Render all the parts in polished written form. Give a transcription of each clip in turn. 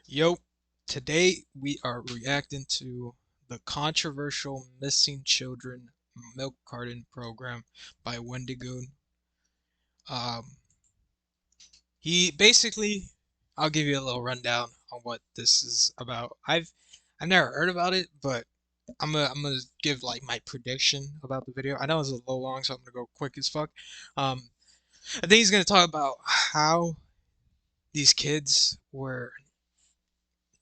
Yo, today we are reacting to the controversial Missing Children Milk Carton program by Wendigoon. Um, he basically, I'll give you a little rundown on what this is about. I've never heard about it, but I'm gonna give like my prediction about the video. I know it's a little long, so I'm gonna go quick as fuck. Um, I think he's gonna talk about how these kids were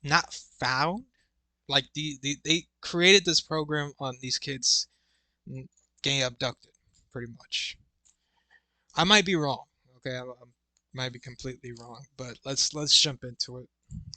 not found. Like they created this program on these kids getting abducted, pretty much. I might be wrong. Okay, I might be completely wrong, but let's jump into it.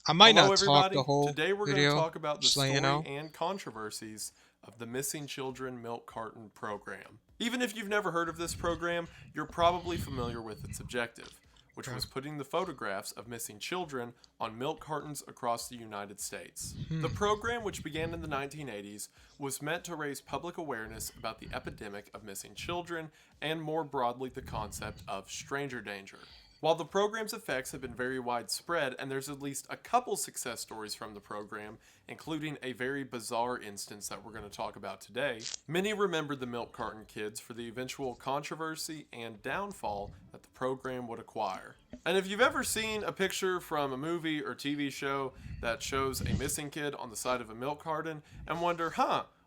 I might Hello, not talk the everybody. whole Today we're going to video, talk about the just letting you story know. and controversies of the Missing Children Milk Carton program. Even if you've never heard of this program, you're probably familiar with its objective, which Okay. was putting the photographs of missing children on milk cartons across the United States. Hmm. The program, which began in the 1980s, was meant to raise public awareness about the epidemic of missing children and more broadly the concept of stranger danger. While the program's effects have been very widespread, and there's at least a couple success stories from the program, including a very bizarre instance that we're going to talk about today, many remember the milk carton kids for the eventual controversy and downfall that the program would acquire. And if you've ever seen a picture from a movie or TV show that shows a missing kid on the side of a milk carton and wonder,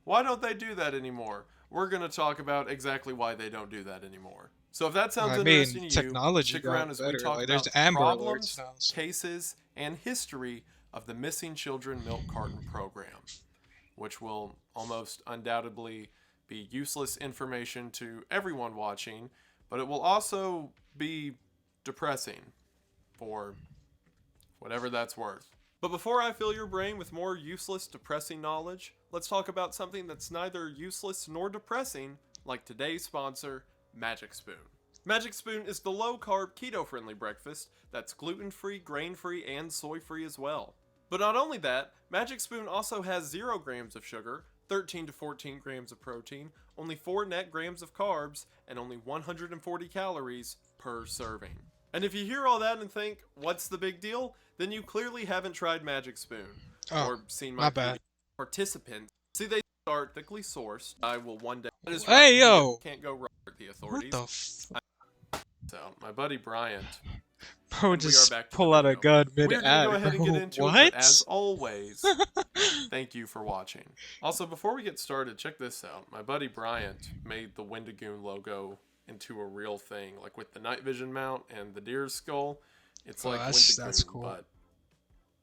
why don't they do that anymore? We're going to talk about exactly why they don't do that anymore. So if that sounds I mean, interesting to you, technology stick around got as we better. talk Like there's about the Amber Alerts problems, now. So. cases, and history of the Missing Children Milk Carton program, which will almost undoubtedly be useless information to everyone watching, but it will also be depressing for whatever that's worth. But before I fill your brain with more useless, depressing knowledge, let's talk about something that's neither useless nor depressing, like today's sponsor, Magic Spoon. Magic Spoon is the low carb, keto friendly breakfast that's gluten free, grain free, and soy free as well. But not only that, Magic Spoon also has 0 grams of sugar, 13 to 14 grams of protein, only 4 net grams of carbs, and only 140 calories per serving. And if you hear all that and think, what's the big deal? Then you clearly haven't tried Magic Spoon Oh, or seen my my previous bad. participants. See, they are thickly sourced. I will one day. That is right. Hey You yo, can't go wrong with the what authorities. the? F- So, my buddy Bryant, Bro, and we are just back to the pull out a video. gun mid We're going to go ad, ahead and get bro. into it, but as What? always, thank you for watching. Also, before we get started, check this out. My buddy Bryant made the Wendigoon logo into a real thing, like with the night vision mount and the deer's skull. It's Oh, like that's Wendigoon, cool. but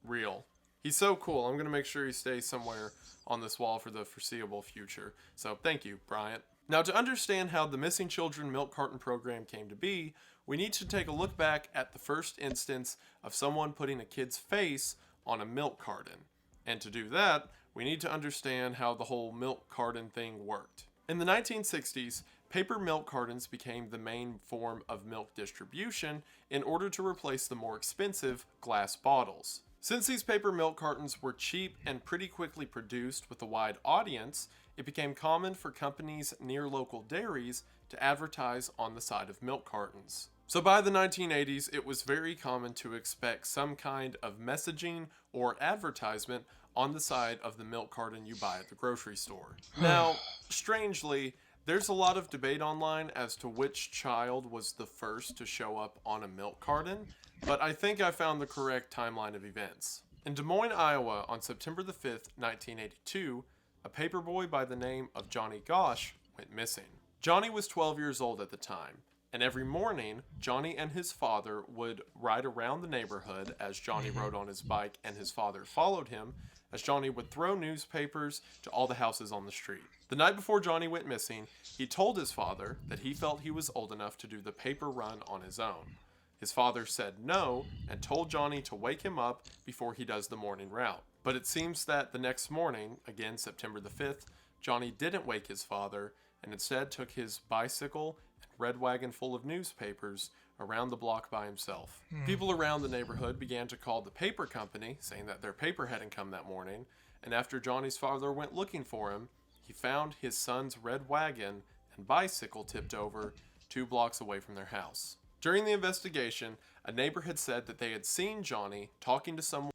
real. He's so cool. I'm going to make sure he stays somewhere on this wall for the foreseeable future. So thank you, Bryant. Now, to understand how the Missing Children Milk Carton program came to be, we need to take a look back at the first instance of someone putting a kid's face on a milk carton. And to do that, we need to understand how the whole milk carton thing worked. In the 1960s, paper milk cartons became the main form of milk distribution in order to replace the more expensive glass bottles. Since these paper milk cartons were cheap and pretty quickly produced with a wide audience, it became common for companies near local dairies to advertise on the side of milk cartons. So by the 1980s, it was very common to expect some kind of messaging or advertisement on the side of the milk carton you buy at the grocery store. Now, strangely, there's a lot of debate online as to which child was the first to show up on a milk carton, but I think I found the correct timeline of events. In Des Moines, Iowa, on September the 5th, 1982, a paperboy by the name of Johnny Gosh went missing. Johnny was 12 years old at the time, and every morning, Johnny and his father would ride around the neighborhood as Johnny rode on his bike and his father followed him, as Johnny would throw newspapers to all the houses on the street. The night before Johnny went missing, he told his father that he felt he was old enough to do the paper run on his own. His father said no and told Johnny to wake him up before he does the morning route. But it seems that the next morning, again September the 5th, Johnny didn't wake his father and instead took his bicycle and red wagon full of newspapers around the block by himself. People around the neighborhood began to call the paper company, saying that their paper hadn't come that morning, and after Johnny's father went looking for him, he found his son's red wagon and bicycle tipped over 2 blocks away from their house. During the investigation, a neighbor had said that they had seen Johnny talking to someone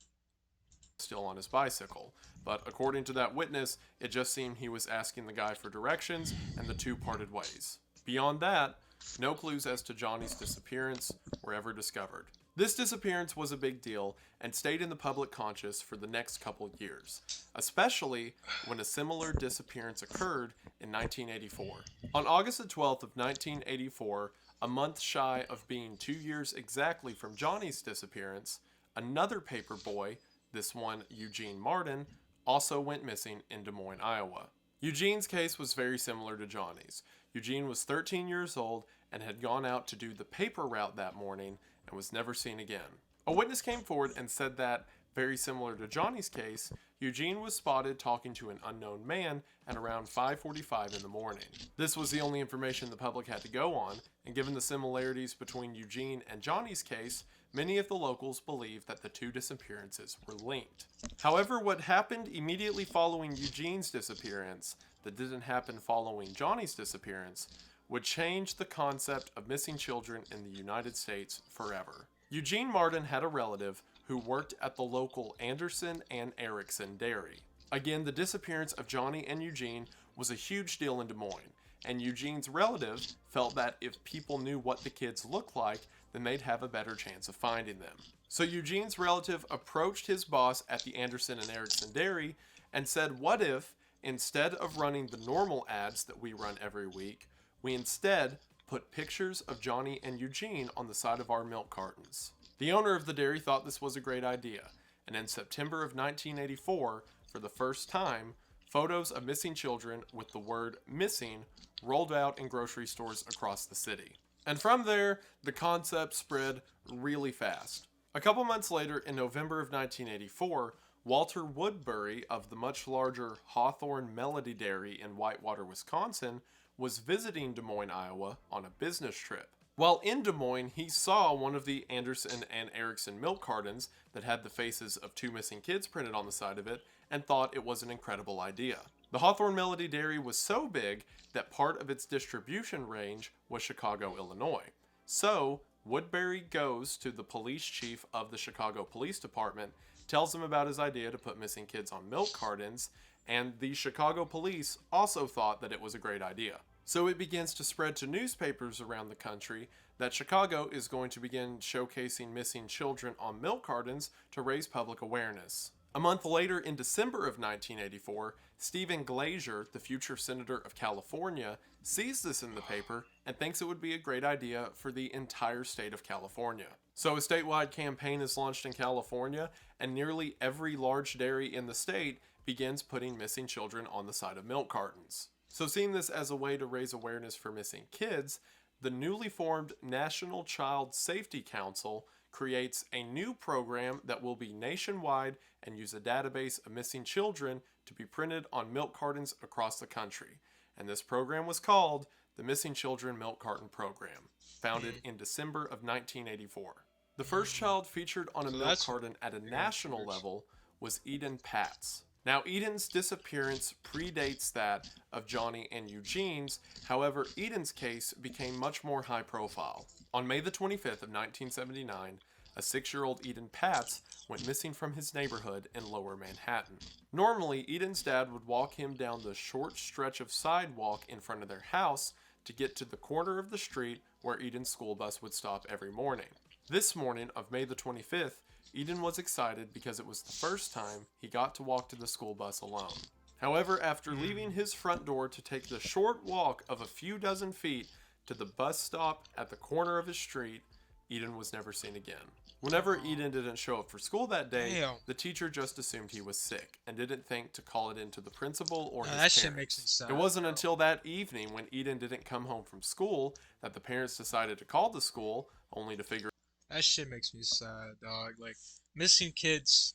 still on his bicycle. But according to that witness, it just seemed he was asking the guy for directions, and the two parted ways. Beyond that, no clues as to Johnny's disappearance were ever discovered. This disappearance was a big deal and stayed in the public conscious for the next couple years, especially when a similar disappearance occurred in 1984. On August the 12th of 1984, a month shy of being 2 years exactly from Johnny's disappearance, another paper boy, this one Eugene Martin, also went missing in Des Moines, Iowa. Eugene's case was very similar to Johnny's. Eugene was 13 years old and had gone out to do the paper route that morning and was never seen again. A witness came forward and said that, very similar to Johnny's case, Eugene was spotted talking to an unknown man at around 5:45 in the morning. This was the only information the public had to go on, and given the similarities between Eugene and Johnny's case, many of the locals believed that the two disappearances were linked. However, what happened immediately following Eugene's disappearance that didn't happen following Johnny's disappearance would change the concept of missing children in the United States forever. Eugene Martin had a relative who worked at the local Anderson and Erickson dairy. Again, the disappearance of Johnny and Eugene was a huge deal in Des Moines, and Eugene's relative felt that if people knew what the kids looked like, then they'd have a better chance of finding them. So Eugene's relative approached his boss at the Anderson and Erickson dairy and said, what if, instead of running the normal ads that we run every week, we instead put pictures of Johnny and Eugene on the side of our milk cartons? The owner of the dairy thought this was a great idea, and in September of 1984, for the first time, photos of missing children with the word missing rolled out in grocery stores across the city. And from there, the concept spread really fast. A couple months later, in November of 1984, Walter Woodbury of the much larger Hawthorne Melody Dairy in Whitewater, Wisconsin, was visiting Des Moines, Iowa on a business trip. While in Des Moines, he saw one of the Anderson and Erickson milk cartons that had the faces of two missing kids printed on the side of it and thought it was an incredible idea. The Hawthorne Melody Dairy was so big that part of its distribution range was Chicago, Illinois. So, Woodbury goes to the police chief of the Chicago Police Department, tells him about his idea to put missing kids on milk cartons, and the Chicago police also thought that it was a great idea. So it begins to spread to newspapers around the country that Chicago is going to begin showcasing missing children on milk cartons to raise public awareness. A month later, in December of 1984, Stephen Glazier, the future senator of California, sees this in the paper and thinks it would be a great idea for the entire state of California. So a statewide campaign is launched in California, and nearly every large dairy in the state begins putting missing children on the side of milk cartons. So seeing this as a way to raise awareness for missing kids, the newly formed National Child Safety Council creates a new program that will be nationwide and use a database of missing children to be printed on milk cartons across the country. And this program was called the Missing Children Milk Carton Program, founded in December of 1984. The first child featured on a milk carton at a national level was Eden Patz. Now, Eden's disappearance predates that of Johnny and Eugene's. However, Eden's case became much more high profile. On May the 25th of 1979, a 6-year-old Eden Patz went missing from his neighborhood in Lower Manhattan. Normally, Eden's dad would walk him down the short stretch of sidewalk in front of their house to get to the corner of the street where Eden's school bus would stop every morning. This morning of May the 25th, Eden was excited because it was the first time he got to walk to the school bus alone. However, after leaving his front door to take the short walk of a few dozen feet to the bus stop at the corner of his street, Eden was never seen again. Whenever Eden didn't show up for school that day, the teacher just assumed he was sick and didn't think to call it into the principal or his That parents. shit makes me sad. It wasn't until that evening when Eden didn't come home from school that the parents decided to call the school, only to figure That shit makes me sad, dog. Like missing kids.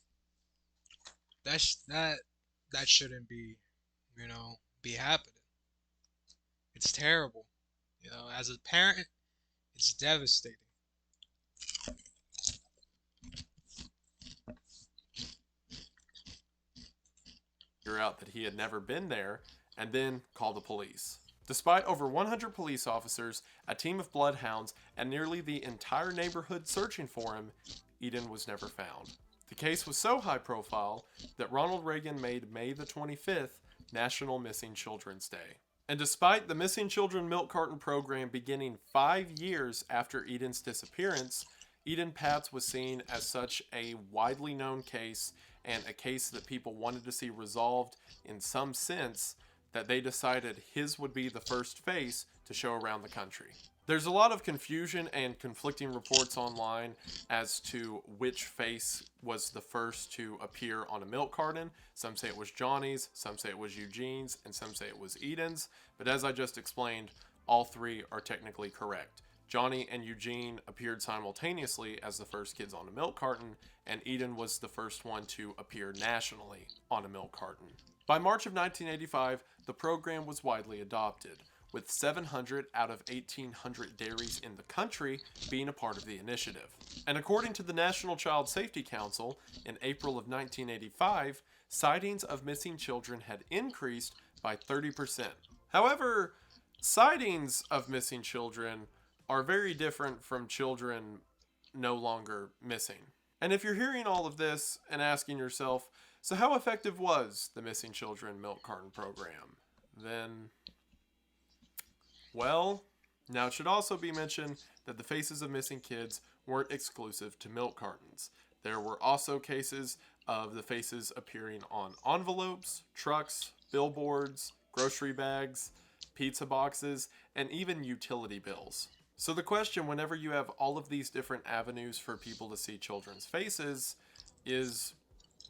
That shouldn't be, be happening. It's terrible. As a parent, it's devastating. out that he had never been there, and then call the police. Despite over 100 police officers, a team of bloodhounds, and nearly the entire neighborhood searching for him, Eden was never found. The case was so high profile that Ronald Reagan made May the 25th National Missing Children's Day. And despite the Missing Children Milk Carton program beginning 5 years after Eden's disappearance, Eden Patz was seen as such a widely known case and a case that people wanted to see resolved in some sense that they decided his would be the first face to show around the country. There's a lot of confusion and conflicting reports online as to which face was the first to appear on a milk carton. Some say it was Johnny's, some say it was Eugene's, and some say it was Eden's. But as I just explained, all three are technically correct. Johnny and Eugene appeared simultaneously as the first kids on a milk carton, and Eden was the first one to appear nationally on a milk carton. By March of 1985, the program was widely adopted, with 700 out of 1,800 dairies in the country being a part of the initiative. And according to the National Child Safety Council, in April of 1985, sightings of missing children had increased by 30%. However, sightings of missing children are very different from children no longer missing. And if you're hearing all of this and asking yourself, so how effective was the Missing Children Milk Carton program? Then, well, now it should also be mentioned that the faces of missing kids weren't exclusive to milk cartons. There were also cases of the faces appearing on envelopes, trucks, billboards, grocery bags, pizza boxes, and even utility bills. So the question, whenever you have all of these different avenues for people to see children's faces, is,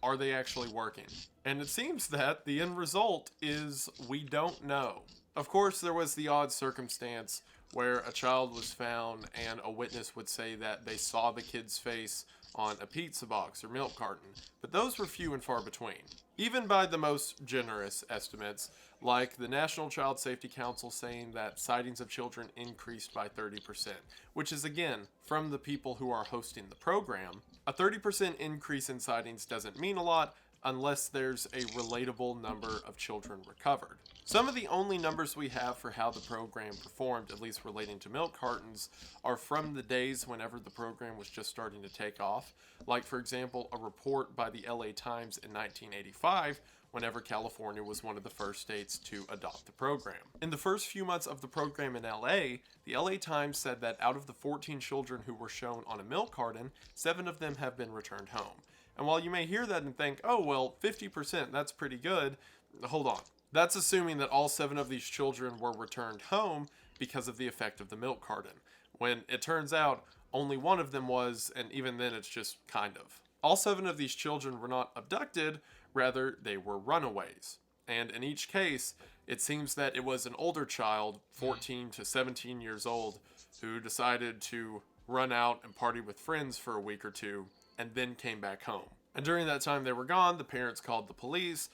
are they actually working? And it seems that the end result is we don't know. Of course, there was the odd circumstance where a child was found and a witness would say that they saw the kid's face on a pizza box or milk carton, but those were few and far between. Even by the most generous estimates, like the National Child Safety Council saying that sightings of children increased by 30%, which is again from the people who are hosting the program. A 30% increase in sightings doesn't mean a lot unless there's a relatable number of children recovered. Some of the only numbers we have for how the program performed, at least relating to milk cartons, are from the days whenever the program was just starting to take off. Like, for example, a report by the LA Times in 1985, whenever California was one of the first states to adopt the program. In the first few months of the program in LA, the LA Times said that out of the 14 children who were shown on a milk carton, 7 of them have been returned home. And while you may hear that and think, oh, well, 50%, that's pretty good, hold on. That's assuming that all 7 of these children were returned home because of the effect of the milk carton, when it turns out only 1 of them was, and even then it's just kind of. All 7 of these children were not abducted, rather they were runaways. And in each case, it seems that it was an older child, 14 to 17 years old, who decided to run out and party with friends for a week or two, and then came back home. And during that time they were gone, the parents called the police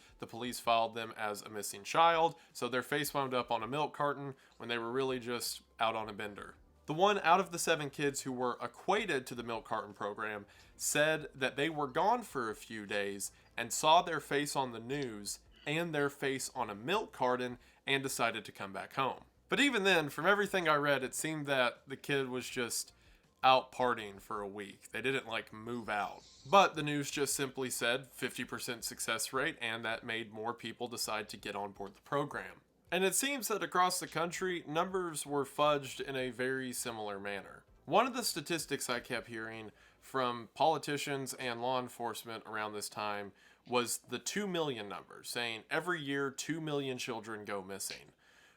filed them as a missing child, so their face wound up on a milk carton when they were really just out on a bender. The 1 out of the 7 kids who were equated to the milk carton program said that they were gone for a few days and saw their face on the news and their face on a milk carton and decided to come back home. But even then, from everything I read, it seemed that the kid was just out partying for a week. They didn't move out. But the news just simply said 50% success rate, and that made more people decide to get on board the program. And it seems that across the country, numbers were fudged in a very similar manner. One of the statistics I kept hearing from politicians and law enforcement around this time was the 2 million number, saying every year 2 million children go missing,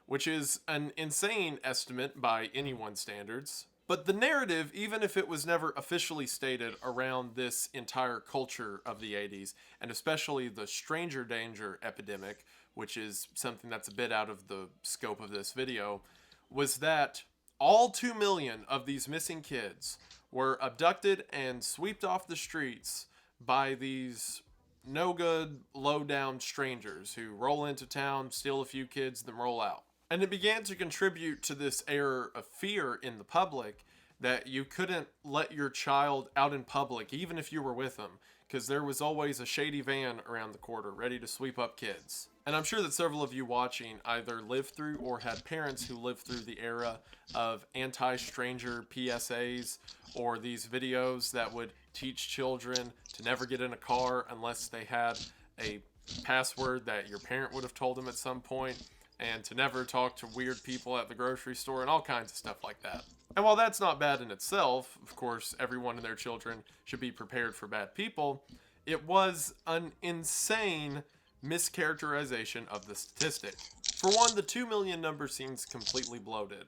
which is an insane estimate by anyone's standards. But the narrative, even if it was never officially stated around this entire culture of the 80s, and especially the stranger danger epidemic, which is something that's a bit out of the scope of this video, was that all 2 million of these missing kids were abducted and swept off the streets by these no good, low down strangers who roll into town, steal a few kids, then roll out. And it began to contribute to this air of fear in the public that you couldn't let your child out in public, even if you were with them, because there was always a shady van around the corner ready to sweep up kids. And I'm sure that several of you watching either lived through or had parents who lived through the era of anti-stranger PSAs or these videos that would teach children to never get in a car unless they had a password that your parent would have told them at some point, and to never talk to weird people at the grocery store, and all kinds of stuff like that. And while that's not bad in itself, of course, everyone and their children should be prepared for bad people, it was an insane mischaracterization of the statistic. For one, the 2 million number seems completely bloated.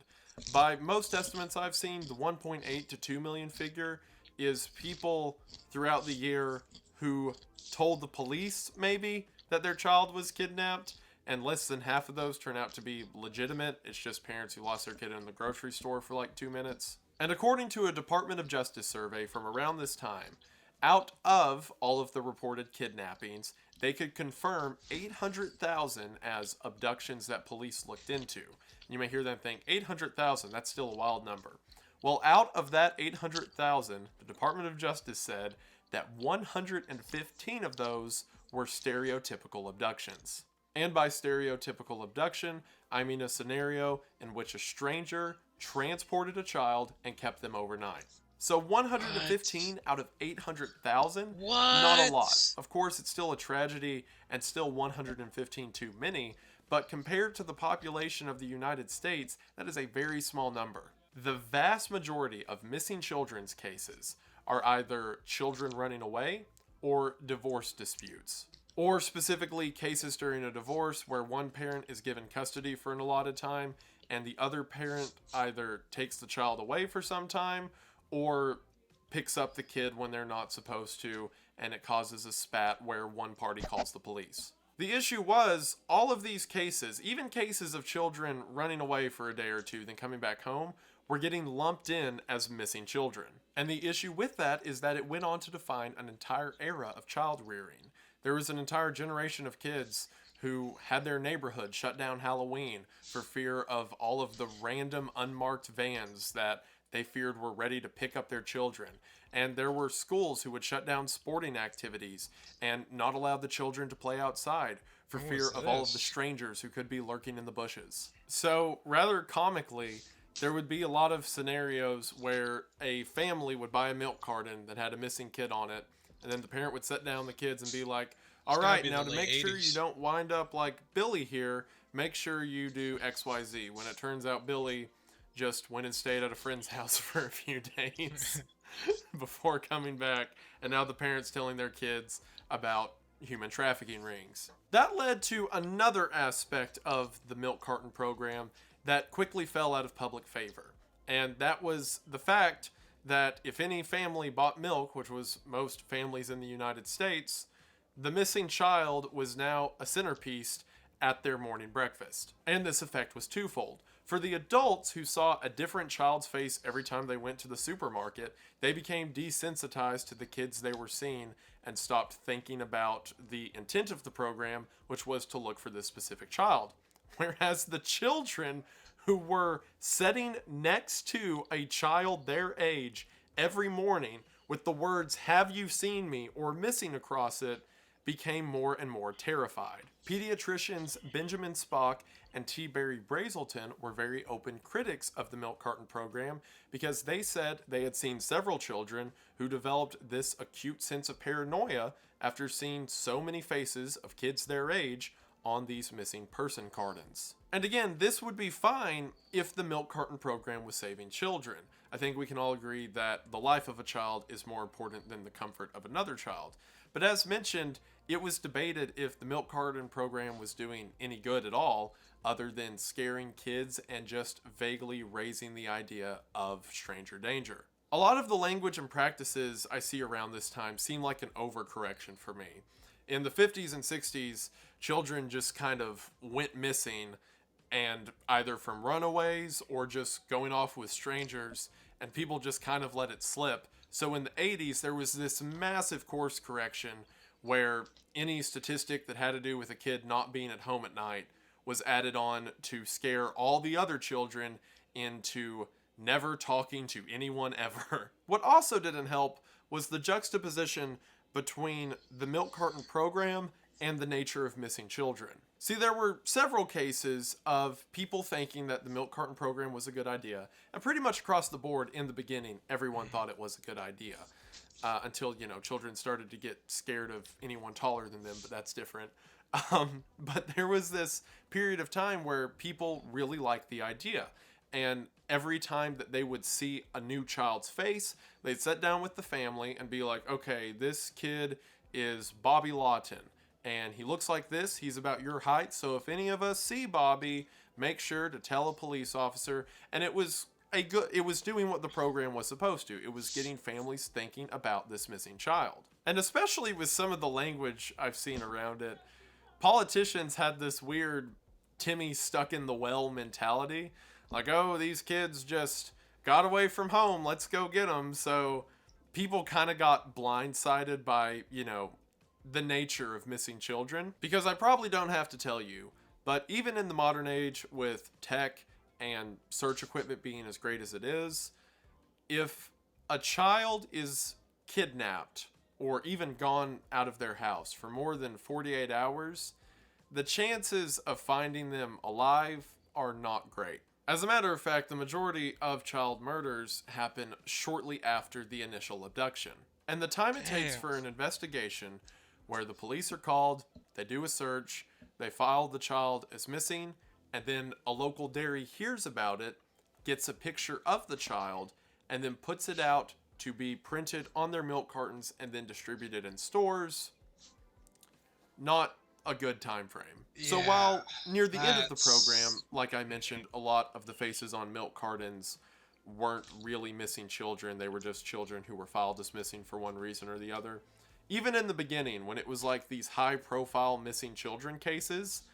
By most estimates I've seen, the 1.8 to 2 million figure is people throughout the year who told the police, maybe, that their child was kidnapped, and less than half of those turn out to be legitimate. It's just parents who lost their kid in the grocery store for like 2 minutes. And according to a Department of Justice survey from around this time, out of all of the reported kidnappings, they could confirm 800,000 as abductions that police looked into. You may hear them think, 800,000, that's still a wild number. Well, out of that 800,000, the Department of Justice said that 115 of those were stereotypical abductions. And by stereotypical abduction, I mean a scenario in which a stranger transported a child and kept them overnight. So 115 out of 800,000, not a lot. What? Of course, it's still a tragedy and still 115 too many, but compared to the population of the United States, that is a very small number. The vast majority of missing children's cases are either children running away or divorce disputes. Or specifically cases during a divorce where one parent is given custody for an allotted time and the other parent either takes the child away for some time or picks up the kid when they're not supposed to, and it causes a spat where one party calls the police. The issue was, all of these cases, even cases of children running away for a day or two then coming back home, were getting lumped in as missing children. And the issue with that is that it went on to define an entire era of child rearing. There was an entire generation of kids who had their neighborhood shut down Halloween for fear of all of the random unmarked vans that they feared were ready to pick up their children. And there were schools who would shut down sporting activities and not allow the children to play outside for fear of all of the strangers who could be lurking in the bushes. So, rather comically, there would be a lot of scenarios where a family would buy a milk carton that had a missing kid on it, and then the parent would set down the kids and be like, all right, now to make sure you don't wind up like Billy here, make sure you do XYZ. When it turns out Billy just went and stayed at a friend's house for a few days before coming back, and now the parents telling their kids about human trafficking rings. That led to another aspect of the milk carton program that quickly fell out of public favor, and that was the fact that if any family bought milk, which was most families in the United States, the missing child was now a centerpiece at their morning breakfast. And this effect was twofold. For the adults who saw a different child's face every time they went to the supermarket, they became desensitized to the kids they were seeing and stopped thinking about the intent of the program, which was to look for this specific child. Whereas the children who were sitting next to a child their age every morning with the words, "Have you seen me?" or missing across it, became more and more terrified. Pediatricians Benjamin Spock and T. Barry Brazelton were very open critics of the milk carton program because they said they had seen several children who developed this acute sense of paranoia after seeing so many faces of kids their age on these missing person cartons. And again, this would be fine if the milk carton program was saving children. I think we can all agree that the life of a child is more important than the comfort of another child. But as mentioned, it was debated if the milk carton program was doing any good at all, other than scaring kids and just vaguely raising the idea of stranger danger. A lot of the language and practices I see around this time seem like an overcorrection for me. In the 50s and 60s, children just kind of went missing, and either from runaways or just going off with strangers, and people just kind of let it slip. So in the 80s, there was this massive course correction where any statistic that had to do with a kid not being at home at night was added on to scare all the other children into never talking to anyone ever. What also didn't help was the juxtaposition between the milk carton program and the nature of missing children. See, there were several cases of people thinking that the milk carton program was a good idea, and pretty much across the board in the beginning, everyone thought it was a good idea. until, children started to get scared of anyone taller than them, but that's different. But there was this period of time where people really liked the idea. And every time that they would see a new child's face, they'd sit down with the family and be like, okay, this kid is Bobby Lawton. And he looks like this. He's about your height. So if any of us see Bobby, make sure to tell a police officer. And it was doing what the program was supposed to. It was getting families thinking about this missing child. And especially with some of the language I've seen around it, politicians had this weird Timmy stuck in the well mentality. Like, oh, these kids just got away from home. Let's go get them. So people kind of got blindsided by, the nature of missing children. Because I probably don't have to tell you, but even in the modern age with tech and search equipment being as great as it is, if a child is kidnapped or even gone out of their house for more than 48 hours, the chances of finding them alive are not great. As a matter of fact, the majority of child murders happen shortly after the initial abduction. And the time it takes Damn. for an investigation where the police are called, they do a search, they file the child as missing, and then a local dairy hears about it, gets a picture of the child, and then puts it out to be printed on their milk cartons and then distributed in stores. Not a good time frame. So Yeah, while near the end of the program, that's like I mentioned, a lot of the faces on milk cartons weren't really missing children. They were just children who were filed as missing for one reason or the other. Even in the beginning, when it was like these high profile missing children cases,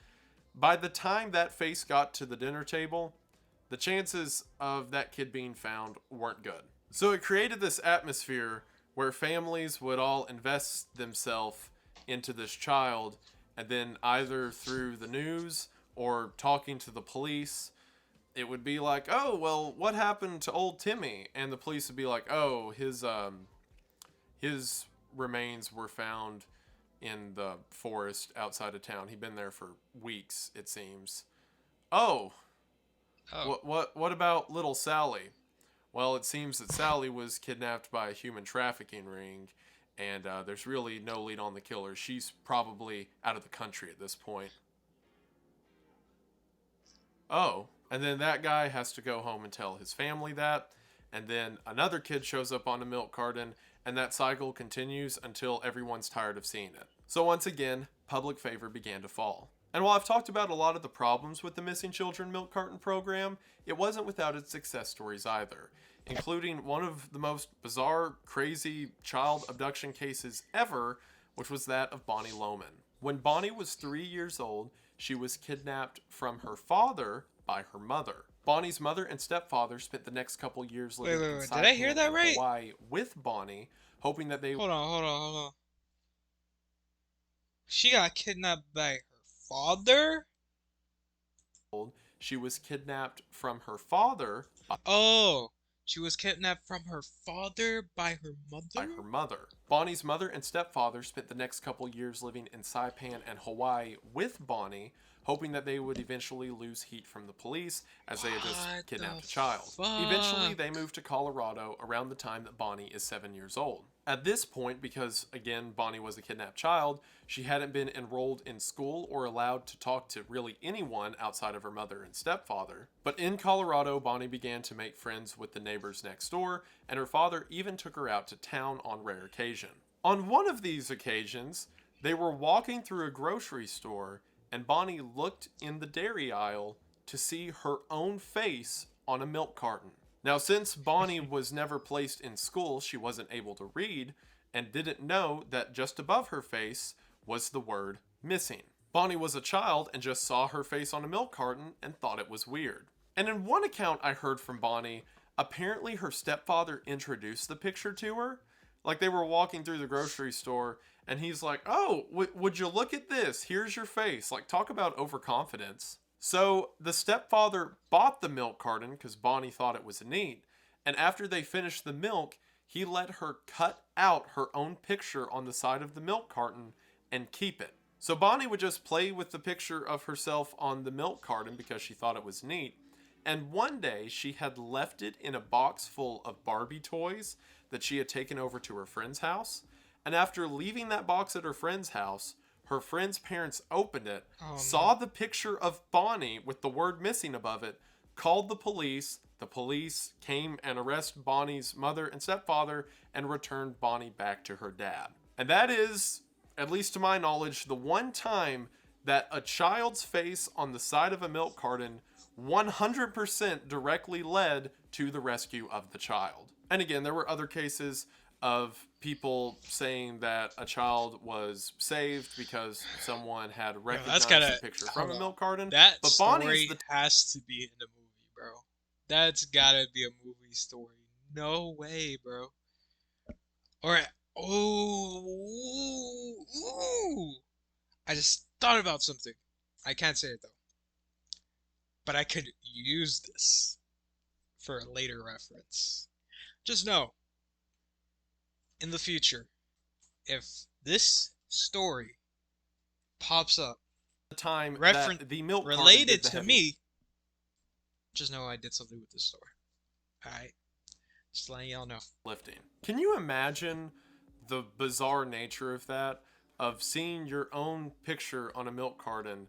by the time that face got to the dinner table, the chances of that kid being found weren't good. So it created this atmosphere where families would all invest themselves into this child, and then either through the news or talking to the police, it would be like, oh, well, what happened to old Timmy? And the police would be like, oh, his remains were found in the forest outside of town. He'd been there for weeks, it seems. Oh, oh, what about little Sally? Well, it seems that Sally was kidnapped by a human trafficking ring, and there's really no lead on the killer. She's probably out of the country at this point. Oh, and then that guy has to go home and tell his family that, and then another kid shows up on a milk carton, and that cycle continues until everyone's tired of seeing it. So once again, public favor began to fall. And while I've talked about a lot of the problems with the Missing Children Milk Carton program, it wasn't without its success stories either, including one of the most bizarre, crazy child abduction cases ever, which was that of Bonnie Loman. When Bonnie was 3 years old, she was kidnapped from her father by her mother. Bonnie's mother and stepfather spent the next couple years wait, living wait, in wait. Did I hear Saipan that and right? Hawaii with Bonnie, hoping that they Hold on. She got kidnapped by her father? she was kidnapped from her father Oh, she was kidnapped from her father by her by mother? her mother. Bonnie's mother and stepfather spent the next couple years living in Saipan and Hawaii with Bonnie, hoping that they would eventually lose heat from the police as they had just What kidnapped the a child. Eventually, fuck? they moved to Colorado around the time that Bonnie is 7 years old. At this point, because again, Bonnie was a kidnapped child, she hadn't been enrolled in school or allowed to talk to really anyone outside of her mother and stepfather. But in Colorado, Bonnie began to make friends with the neighbors next door, and her father even took her out to town on rare occasion. On one of these occasions, they were walking through a grocery store, and Bonnie looked in the dairy aisle to see her own face on a milk carton. Now, since Bonnie was never placed in school, she wasn't able to read and didn't know that just above her face was the word missing. Bonnie was a child and just saw her face on a milk carton and thought it was weird. And in one account I heard from Bonnie, apparently her stepfather introduced the picture to her. Like they were walking through the grocery store and he's like, oh, would you look at this? Here's your face. Like, talk about overconfidence. So the stepfather bought the milk carton because Bonnie thought it was neat. And after they finished the milk, he let her cut out her own picture on the side of the milk carton and keep it. So Bonnie would just play with the picture of herself on the milk carton because she thought it was neat. And one day she had left it in a box full of Barbie toys that she had taken over to her friend's house. And after leaving that box at her friend's house, her friend's parents opened it, Oh saw no. the picture of Bonnie with the word missing above it, called the police. The police came and arrested Bonnie's mother and stepfather and returned Bonnie back to her dad. And that is, at least to my knowledge, the one time that a child's face on the side of a milk carton 100% directly led to the rescue of the child. And again, there were other cases of people saying that a child was saved because someone had Yo, that's recognized the gotta picture from hold a on. milk carton. That But Bonnie's story the has to be in the movie, bro. That's gotta be a movie story. No way, bro. Alright. Oh, ooh. I just thought about something. I can't say it though. But I could use this for a later reference. Just know, in the future, if this story pops up time reference that the milk carton related did the to heavy me, just know I did something with this story. Alright? Just letting y'all know. lifting. Can you imagine the bizarre nature of that? Of seeing your own picture on a milk carton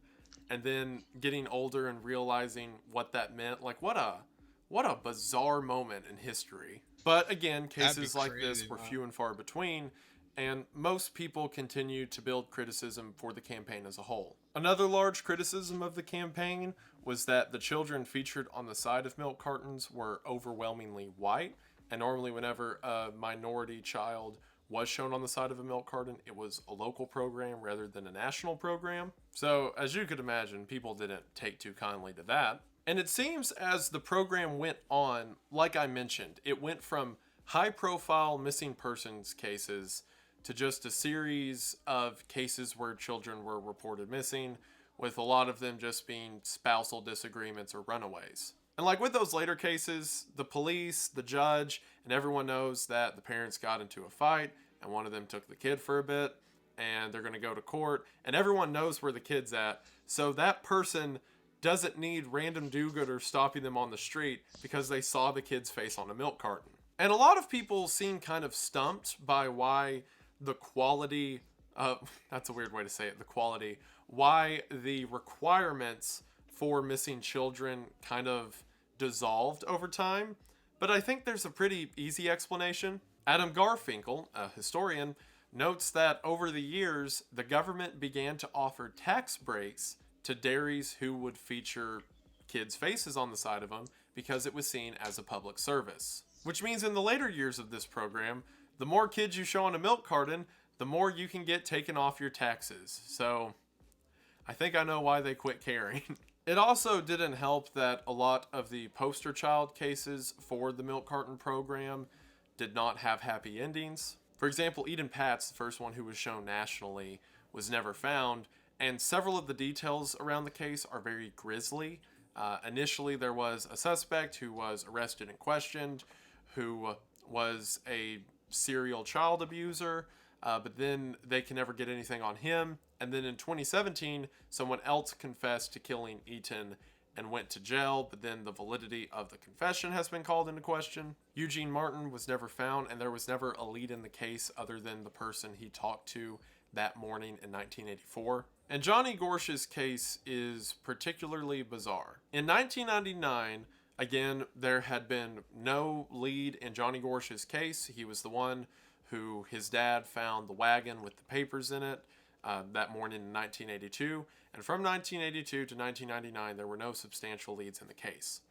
and then getting older and realizing what that meant? Like what a bizarre moment in history. But again, That'd be cases like this crazy, were man. few and far between, and most people continue to build criticism for the campaign as a whole. Another large criticism of the campaign was that the children featured on the side of milk cartons were overwhelmingly white, and normally whenever a minority child was shown on the side of a milk carton, it was a local program rather than a national program. So, as you could imagine, people didn't take too kindly to that. And it seems as the program went on, like I mentioned, it went from high profile missing persons cases to just a series of cases where children were reported missing, with a lot of them just being spousal disagreements or runaways. And like with those later cases, the police, the judge, and everyone knows that the parents got into a fight and one of them took the kid for a bit and they're going to go to court and everyone knows where the kid's at. So that person doesn't need random do-gooders stopping them on the street because they saw the kid's face on a milk carton. And a lot of people seem kind of stumped by why the quality, that's a weird way to say it, the quality, why the requirements for missing children kind of dissolved over time. But I think there's a pretty easy explanation. Adam Garfinkel, a historian, notes that over the years, the government began to offer tax breaks to dairies who would feature kids' faces on the side of them because it was seen as a public service. Which means in the later years of this program, the more kids you show on a milk carton, the more you can get taken off your taxes. So I think I know why they quit caring. It also didn't help that a lot of the poster child cases for the milk carton program did not have happy endings. For example, Eden Pat's, the first one who was shown nationally, was never found, and several of the details around the case are very grisly. Initially, there was a suspect who was arrested and questioned, who was a serial child abuser, but then they can never get anything on him. And then in 2017, someone else confessed to killing Eaton and went to jail, but then the validity of the confession has been called into question. Eugene Martin was never found, and there was never a lead in the case other than the person he talked to that morning in 1984. And Johnny Gorsh's case is particularly bizarre. In 1999, again, there had been no lead in Johnny Gorsh's case. He was the one who his dad found the wagon with the papers in it that morning in 1982. And from 1982 to 1999, there were no substantial leads in the case.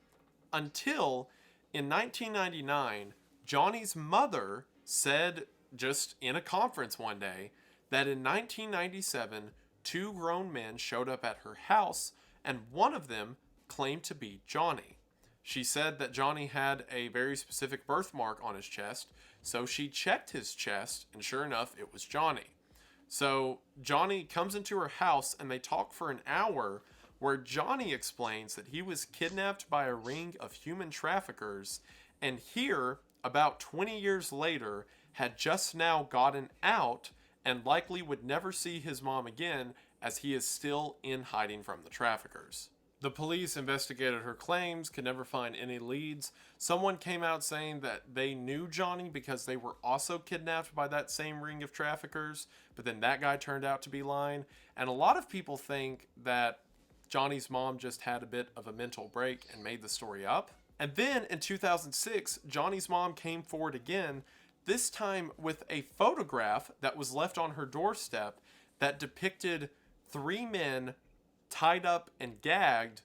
Until in 1999, Johnny's mother said just in a conference one day that in 1997, two grown men showed up at her house and one of them claimed to be Johnny. She said that Johnny had a very specific birthmark on his chest, so she checked his chest, and sure enough, it was Johnny. So Johnny comes into her house, and they talk for an hour, where Johnny explains that he was kidnapped by a ring of human traffickers, and here, about 20 years later, had just now gotten out, and likely would never see his mom again, as he is still in hiding from the traffickers. The police investigated her claims, could never find any leads. Someone came out saying that they knew Johnny because they were also kidnapped by that same ring of traffickers, but then that guy turned out to be lying. And a lot of people think that Johnny's mom just had a bit of a mental break and made the story up. And then in 2006, Johnny's mom came forward again, this time with a photograph that was left on her doorstep that depicted three men tied up and gagged,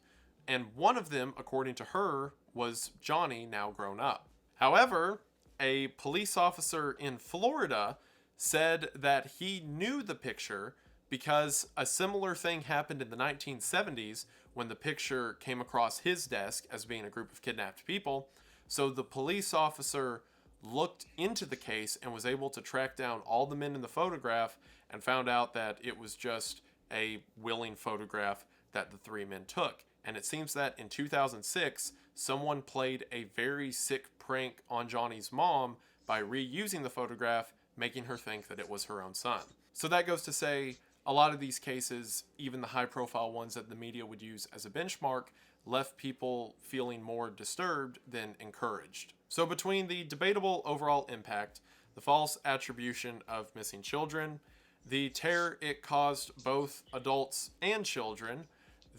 and one of them, according to her, was Johnny, now grown up. However, a police officer in Florida said that he knew the picture because a similar thing happened in the 1970s when the picture came across his desk as being a group of kidnapped people. So the police officer looked into the case and was able to track down all the men in the photograph and found out that it was just a willing photograph that the three men took. And it seems that in 2006, someone played a very sick prank on Johnny's mom by reusing the photograph, making her think that it was her own son. So that goes to say, a lot of these cases, even the high profile ones that the media would use as a benchmark, left people feeling more disturbed than encouraged. So between the debatable overall impact, the false attribution of missing children, the terror it caused both adults and children,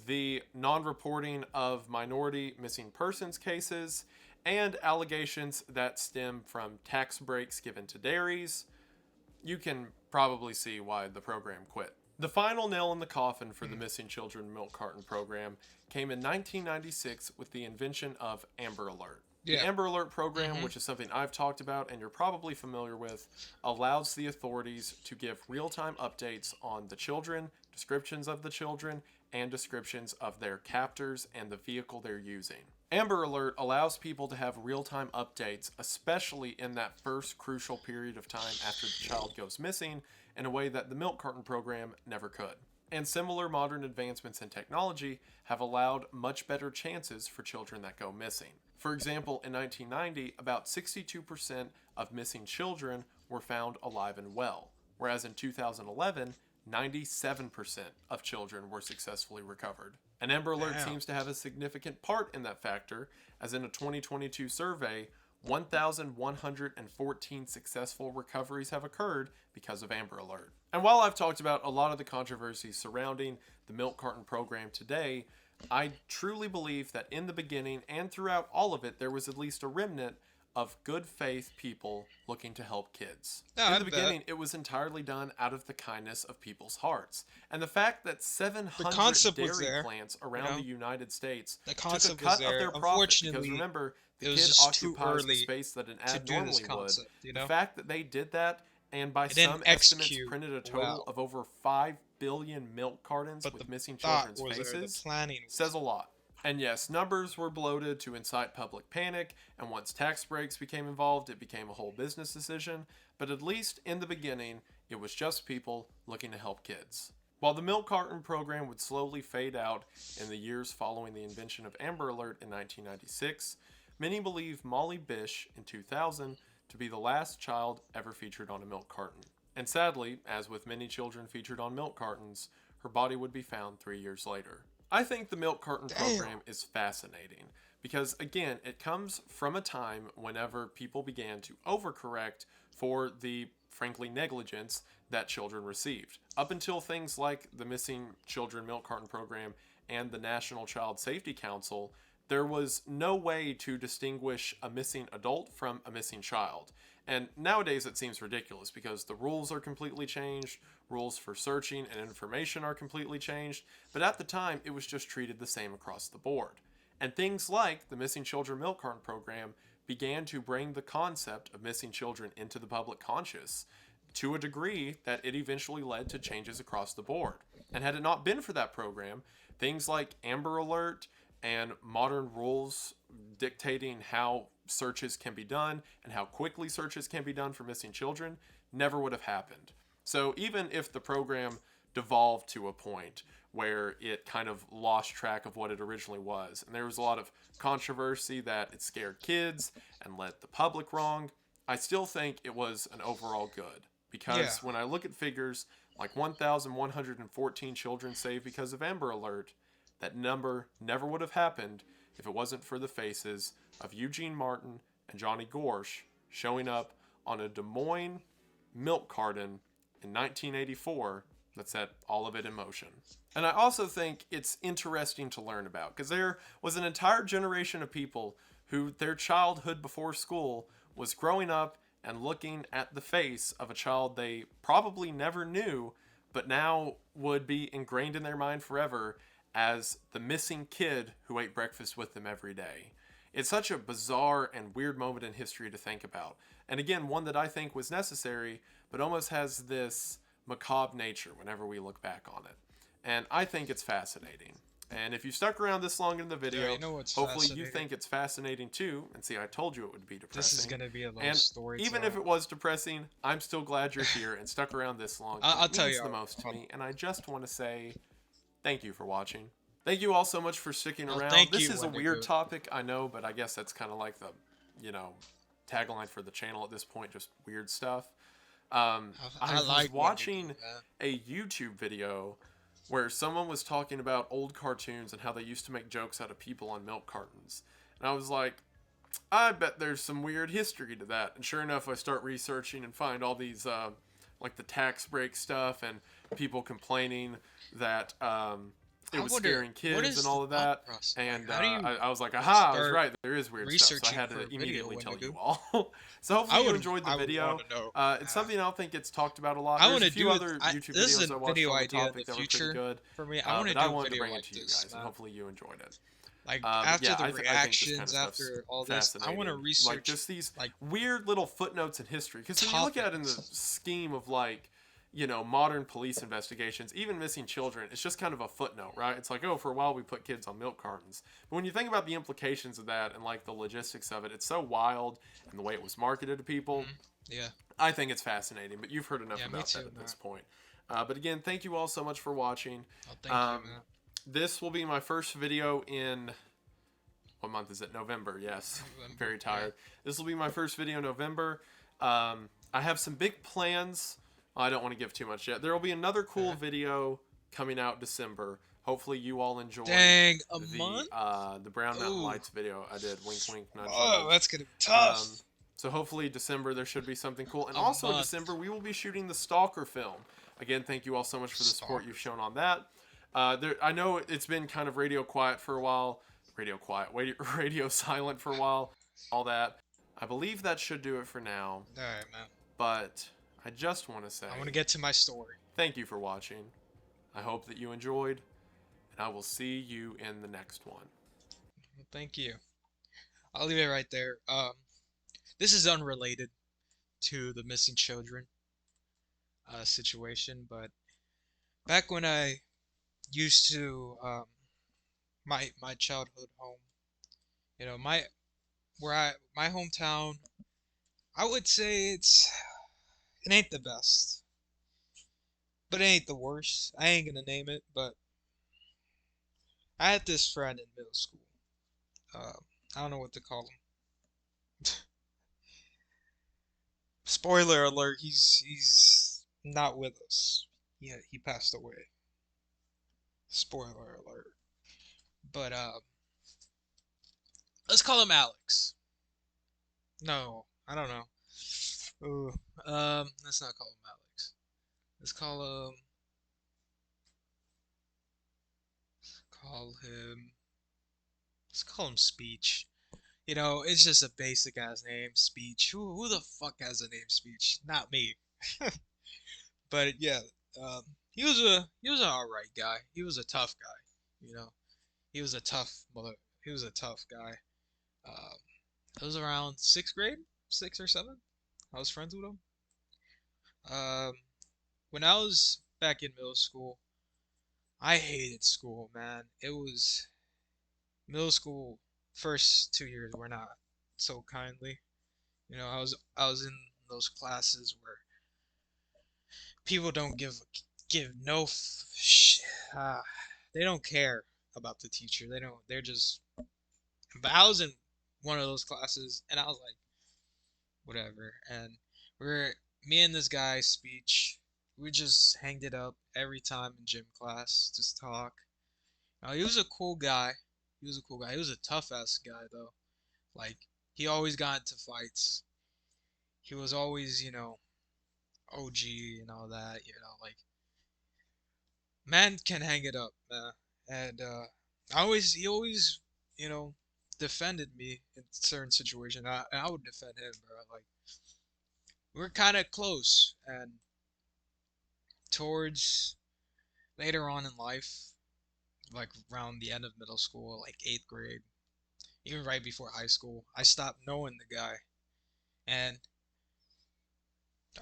the non-reporting of minority missing persons cases, and allegations that stem from tax breaks given to dairies, you can probably see why the program quit. The final nail in the coffin for the Missing Children Milk Carton program came in 1996 with the invention of Amber Alert. The Yeah. Amber Alert program, which is something I've talked about and you're probably familiar with, allows the authorities to give real-time updates on the children, descriptions of the children, and descriptions of their captors and the vehicle they're using. Amber Alert allows people to have real-time updates, especially in that first crucial period of time after the child goes missing, in a way that the milk carton program never could. And similar modern advancements in technology have allowed much better chances for children that go missing. For example, in 1990, about 62% of missing children were found alive and well, whereas in 2011, 97% of children were successfully recovered. And Amber Alert Damn. seems to have a significant part in that factor, as in a 2022 survey, 1,114 successful recoveries have occurred because of Amber Alert. And while I've talked about a lot of the controversies surrounding the milk carton program today, I truly believe that in the beginning and throughout all of it, there was at least a remnant of good faith people looking to help kids. No, In I the bet. beginning, it was entirely done out of the kindness of people's hearts. And the fact that The 700 concept was dairy there, plants you around know. the United States The took a concept was cut of there. their profit, because Unfortunately, remember, the it was kid just too occupies the early space that an to ad do this normally would. concept, you The know. fact that they did that, and by It didn't some estimates execute printed a total well, of over 5 billion milk cartons but with the missing thought children's was there. The faces, planning was says a lot. And yes, numbers were bloated to incite public panic, and once tax breaks became involved, it became a whole business decision, but at least in the beginning, it was just people looking to help kids. While the milk carton program would slowly fade out in the years following the invention of Amber Alert in 1996, many believe Molly Bish in 2000 to be the last child ever featured on a milk carton. And sadly, as with many children featured on milk cartons, her body would be found 3 years later. I think the milk carton damn. program is fascinating because, again, it comes from a time whenever people began to overcorrect for the, frankly, negligence that children received. Up until things like the Missing Children Milk Carton Program and the National Child Safety Council, there was no way to distinguish a missing adult from a missing child. And nowadays it seems ridiculous because the rules are completely changed, rules for searching and information are completely changed, but at the time it was just treated the same across the board. And things like the Missing Children Milk Carton program began to bring the concept of missing children into the public conscious to a degree that it eventually led to changes across the board. And had it not been for that program, things like Amber Alert and modern rules dictating how searches can be done and how quickly searches can be done for missing children never would have happened. So even if the program devolved to a point where it kind of lost track of what it originally was, and there was a lot of controversy that it scared kids and led the public wrong, I still think it was an overall good. Because Yeah. when I look at figures like 1,114 children saved because of Amber Alert, That number never would have happened if it wasn't for the faces of Eugene Martin and Johnny Gorsh showing up on a Des Moines milk carton in 1984 that set all of it in motion. And I also think it's interesting to learn about because there was an entire generation of people who their childhood before school was growing up and looking at the face of a child they probably never knew, but now would be ingrained in their mind forever as the missing kid who ate breakfast with them every day. It's such a bizarre and weird moment in history to think about. And again, one that I think was necessary, but almost has this macabre nature whenever we look back on it. And I think it's fascinating. And if you stuck around this long in the Yeah, you video, know what's hopefully you fascinating? think it's fascinating too. And see, I told you it would be This is depressing. gonna be a little And story even if time. it was depressing, I'm still glad you're here and stuck around this long I'll, because I'll it tell means you. the most to Hold on. me. And I just want to say thank you for watching. Thank you all so much for sticking Oh, around. thank This you, is a weird Wendigo. topic, I know, but I guess that's kind of like the, you know, tagline for the channel at this point, just weird stuff. I I was like Wendigo, watching man. a YouTube video where someone was talking about old cartoons and how they used to make jokes out of people on milk cartons. And I was like, I bet there's some weird history to that. And sure enough, I start researching and find all these, like the tax break stuff and people complaining that it I was wonder scaring what kids and is the all of thought that. process. Like, And how do you I was like, aha, I was start right. There is weird stuff. So I researching had for to a video, immediately tell you Wendigo? all. So hopefully you enjoyed the I would want video. to know. It's Uh, something I don't think gets talked about a lot. I There's want a to few do it. other YouTube This is videos a I watched video on the idea in the topic that were pretty future good. for me. I want to But I do a wanted to video bring it like to you this, guys, and man. hopefully you enjoyed it. Like But after yeah, the I think this kind reactions, of stuff's after all this, I want to fascinating. Like research just these like weird little footnotes in history. Because when you look at it in the topics. scheme of like, you know, modern police investigations, even missing children, it's just kind of a footnote, right? It's like, oh, for a while we put kids on milk cartons. But when you think about the implications of that and like the logistics of it, it's so wild and the way it was marketed to people. Yeah, I think it's fascinating. But you've heard enough yeah, me about that too, at man. this point. But again, thank you all so much for watching. Oh, thank you, Um, man. this will be my first video in what month is it? November. Yes, I'm November, very yeah. tired. This will be my first video in November. I have some big plans. I don't want to give too much yet. There will be another cool Okay. video coming out December. Hopefully, you all enjoyed Dang, a month? the Brown Mountain Ooh. Lights video I did. Wink, wink, nudge, Oh, nudge. that's gonna be Um, tough. so hopefully December there should be something cool. And A also in month. December we will be shooting the Stalker film. Again, thank you all so much for the support Stalker. you've shown on that. I know it's been kind of radio quiet for a while. Radio quiet, radio silent for a while. All that. I believe that should do it for now. All right, man. But I just want to say I want to get to my story. thank you for watching. I hope that you enjoyed. And I will see you in the next one. Thank you. I'll leave it right there. This is unrelated to the missing children situation, but back when I used to my childhood home, my hometown, I would say it ain't the best, but it ain't the worst. I ain't gonna name it, but I had this friend in middle school. Uh, I don't know what to call him. Spoiler alert, he's not with us. Yeah, he passed away. Spoiler alert. But let's call him Alex. No, I don't know. Ooh, let's not call him Alex. Let's call him let's call him Speech. It's just a basic ass name, Speech. Who the fuck has a name Speech? Not me. But yeah, um, he was an alright guy. He was a tough guy. He was a tough mother. He was a tough guy. Um, it was around sixth grade, six or seven. I was friends with him. Um, when I was back in middle school, I hated school, man. It was middle school. First 2 years were not so kindly. I was in those classes where people don't give no uh, they don't care about the teacher. They don't. They're just. But I was in one of those classes, and I was like, whatever. And we're me and this guy Speech. We just hanged it up every time in gym class, just talk. He was a cool guy. He was a cool guy. He was a tough ass guy though. Like he always got into fights. He was always, OG and all that. Like man can hang it up, man. And he always, you know, defended me in certain situations. I would defend him, bro. Like we're kind of close, and towards later on in life, like around the end of middle school, like eighth grade, even right before high school, I stopped knowing the guy. And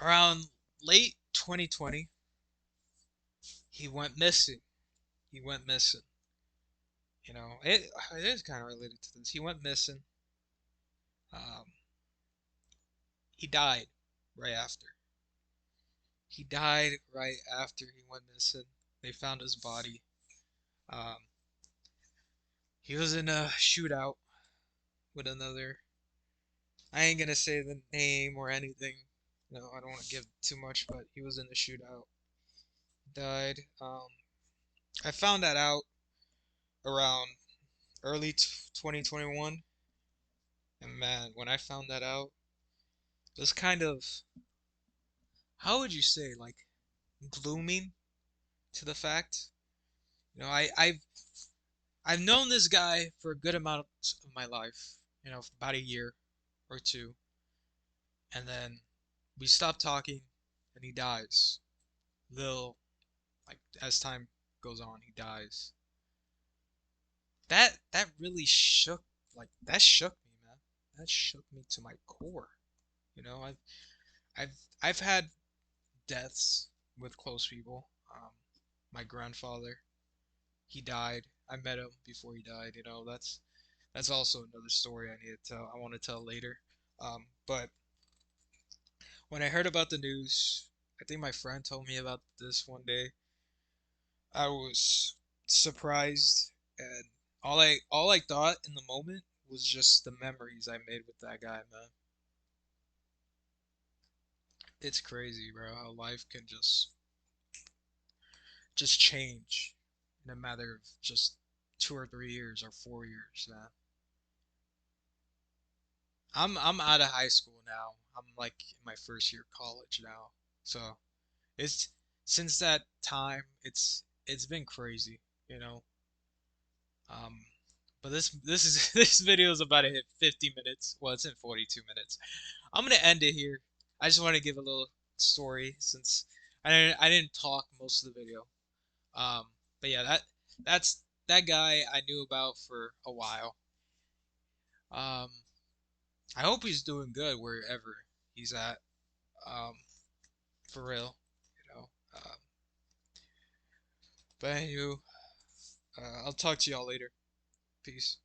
around late 2020, he went missing. He went missing. It is kind of related to this. He went missing. Um, he died right after. He died right after he went missing. They found his body. Um, he was in a shootout with another. I ain't gonna say the name or anything. No, I don't want to give too much, but he was in a shootout. Died. I found that out around early 2021, and man, when I found that out, it was kind of, how would you say, like glooming to the fact. I've known this guy for a good amount of my life. About a year or two, and then we stop talking, and he dies. Little, like as time goes on, he dies. That really shook me, man. That shook me to my core. You know, I've had deaths with close people. My grandfather, he died. I met him before he died. That's also another story I need to tell. I want to tell later. But when I heard about the news, I think my friend told me about this one day. I was surprised, and all I thought in the moment was just the memories I made with that guy, man. It's crazy, bro, how life can just change in a matter of just 2 or 3 years or 4 years, man. I'm out of high school now. I'm like in my first year of college now. So it's since that time it's been crazy, you know. Um but this is this video is about to hit 50 minutes. Well, it's in 42 minutes. I'm gonna end it here. I just want to give a little story since I didn't talk most of the video. Um, but yeah, that's that guy I knew about for a while. Um, I hope he's doing good wherever he's at. Um, for real, you know. But anywho, I'll talk to y'all later. Peace.